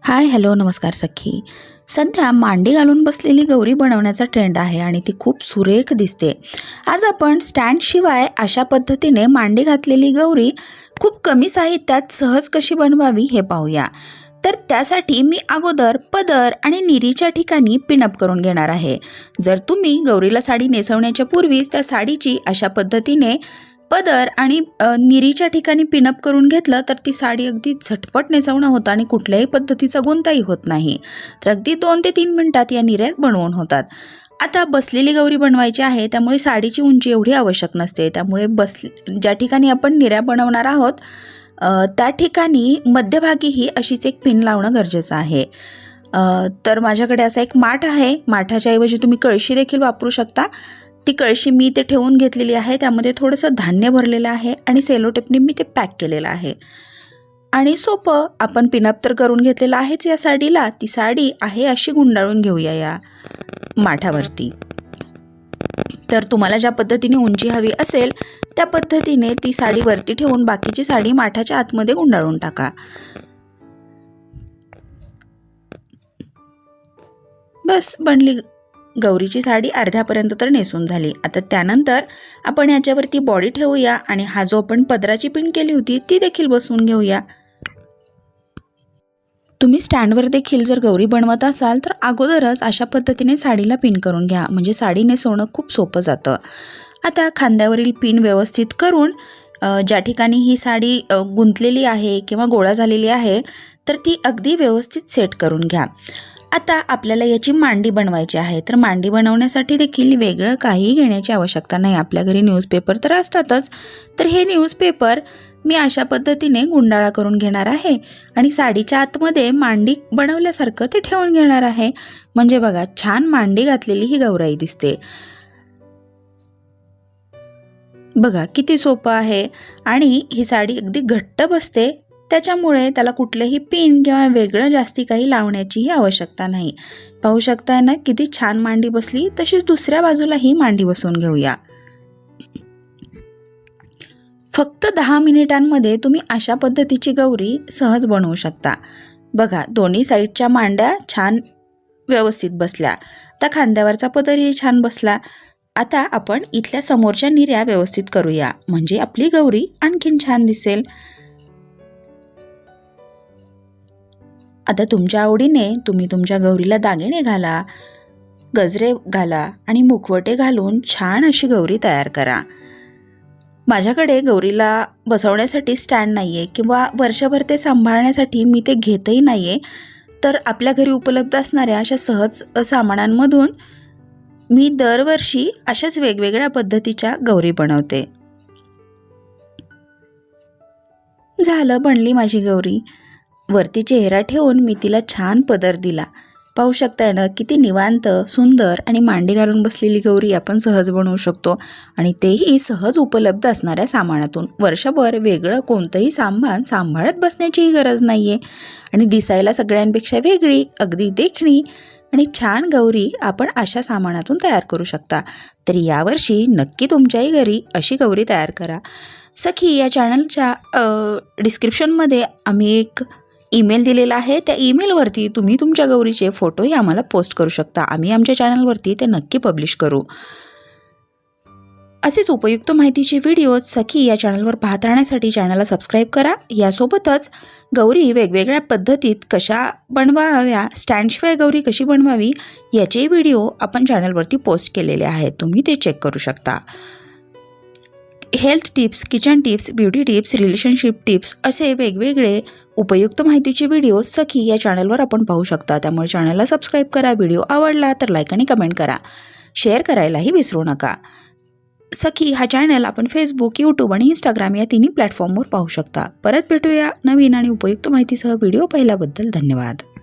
Hi hello नमस्कार सखी. सध्या मांडी घालून बसलेली गौरी बनवण्याचा ट्रेंड आहे आणि ती खूप सुरेख दिसते. आज आपण स्टँडशिवाय अशा पद्धतीने मांडी घातलेली गौरी खूप कमी साहित्यात सहज कशी बनवावी हे पाहूया. तर त्यासाठी मी अगोदर पदर आणि निरीच्या ठिकाणी पिनअप करून घेणार आहे. जर तुम्ही गौरीला साडी नेसवण्याच्या पूर्वीच त्या साडीची अशा पद्धतीने पदर आणि निरीच्या ठिकाणी पिनअप करून घेतलं तर ती साडी अगदी झटपट नेसवणं होतं आणि कुठल्याही पद्धतीचा गोंताही होत नाही. तर अगदी 2 ते 3 मिनिटात या निऱ्या बनवून होतात. आता बसलेली गौरी बनवायची आहे त्यामुळे साडीची उंची एवढी आवश्यक नसते. त्यामुळे ज्या ठिकाणी आपण निऱ्या बनवणार आहोत त्या ठिकाणी मध्यभागीही अशीच एक पिन लावणं गरजेचं आहे. तर माझ्याकडे असा एक माठ आहे. माठाच्या ऐवजी तुम्ही कळशी देखील वापरू शकता. ती कळशी मी ते ठेवून घेतलेली आहे. त्यामध्ये थोडंसं धान्य भरलेलं आहे आणि सेलो टेपने मी ते पॅक केलेलं आहे. आणि सोपं आपण पिनअप तर करून घेतलेलं आहेच या साडीला. ती साडी आहे अशी गुंडाळून घेऊया या माठावरती. तर तुम्हाला ज्या पद्धतीने उंची हवी असेल त्या पद्धतीने ती साडी वरती ठेवून बाकीची साडी माठाच्या आतमध्ये गुंडाळून टाका. बस बनली गौरीची साडी. अर्ध्यापर्यंत तर नेसून झाली. आता त्यानंतर आपण याच्यावरती बॉडी ठेवूया आणि हा जो आपण पदराची पिन केली होती ती देखील बसवून घेऊया. तुम्ही स्टँडवर देखील जर गौरी बनवत असाल तर अगोदरच अशा पद्धतीने साडीला पिन करून घ्या, म्हणजे साडी नेसवणं खूप सोपं जातं. आता खांद्यावरील पिन व्यवस्थित करून ज्या ठिकाणी ही साडी गुंतलेली आहे किंवा गोळा झालेली आहे तर ती अगदी व्यवस्थित सेट करून घ्या. आता आपल्याला याची मांडी बनवायची आहे. तर मांडी बनवण्यासाठी देखील वेगळं काही घेण्याची आवश्यकता नाही. आपल्या घरी न्यूजपेपर तर असतातच. तर हे न्यूजपेपर मी अशा पद्धतीने गुंडाळा करून घेणार आहे आणि साडीच्या आतमध्ये मांडी बनवल्यासारखं ते ठेवून घेणार आहे. म्हणजे बघा छान मांडी घातलेली ही गौराई दिसते. बघा किती सोपं आहे आणि ही साडी अगदी घट्ट बसते. त्याच्यामुळे त्याला कुठलेही पिन किंवा वेगळं जास्ती काही लावण्याचीही आवश्यकता नाही. पाहू शकताय ना किती छान मांडी बसली. तशीच दुसऱ्या बाजूलाही मांडी बसवून घेऊया. फक्त 10 मिनिटांमध्ये तुम्ही अशा पद्धतीची गौरी सहज बनवू शकता. बघा दोन्ही साईडच्या मांड्या छान व्यवस्थित बसल्या. आता खांद्यावरचा पदरही छान बसला. आता आपण इथल्या समोरच्या निऱ्या व्यवस्थित करूया, म्हणजे आपली गौरी आणखीन छान दिसेल. आता तुमच्या आवडीने तुम्ही तुमच्या गौरीला दागिने घाला, गजरे घाला आणि मुखवटे घालून छान अशी गौरी तयार करा. माझ्याकडे गौरीला बसवण्यासाठी स्टँड नाही आहे किंवा वर्षभर ते सांभाळण्यासाठी मी ते घेतही नाही आहे. तर आपल्या घरी उपलब्ध असणाऱ्या अशा सहज सामानांमधून मी दरवर्षी अशाच वेगवेगळ्या पद्धतीच्या गौरी बनवते. झालं, बनली माझी गौरी. वरती चेहरा ठेवून मी तिला छान पदर दिला. पाहू शकताय ना किती निवांत, सुंदर आणि मांडी घालून बसलेली गौरी आपण सहज बनवू शकतो आणि तेही सहज उपलब्ध असणाऱ्या सामानातून. वर्षभर वेगळं कोणतंही सामान सांभाळत बसण्याचीही गरज नाही आहे आणि दिसायला सगळ्यांपेक्षा वेगळी, अगदी देखणी आणि छान गौरी आपण अशा सामानातून तयार करू शकता. तर यावर्षी नक्की तुमच्याही घरी अशी गौरी तयार करा. सखी या चॅनलच्या डिस्क्रिप्शनमध्ये आम्ही एक ईमेल दिलेला आहे. त्या ईमेलवरती तुम्ही तुमच्या गौरीचे फोटोही आम्हाला पोस्ट करू शकता. आम्ही आमच्या चॅनलवरती ते नक्की पब्लिश करू. असेच उपयुक्त माहितीचे व्हिडिओज सखी या चॅनलवर पाहत राहण्यासाठी चॅनलला सबस्क्राईब करा. यासोबतच गौरी वेगवेगळ्या पद्धतीत कशा बनवाव्या, स्टँडशिवाय गौरी कशी बनवावी याचे व्हिडिओ आपण चॅनलवरती पोस्ट केलेले आहेत. तुम्ही ते चेक करू शकता. Health tips, kitchen tips, beauty tips, relationship tips असे वेगवेगळे उपयुक्त माहितीचे व्हिडिओ सखी या चॅनलवर आपण पाहू शकता. त्यामुळे चॅनलला सबस्क्राईब करा. व्हिडिओ आवडला तर लाईक आणि कमेंट करा. शेअर करायलाही विसरू नका. सखी हा चॅनल आपण फेसबुक, यूट्यूब आणि इंस्टाग्राम या तिन्ही प्लॅटफॉर्मवर पाहू शकता. परत भेटूया नवीन आणि उपयुक्त माहितीसह. व्हिडिओ पाहिल्याबद्दल धन्यवाद.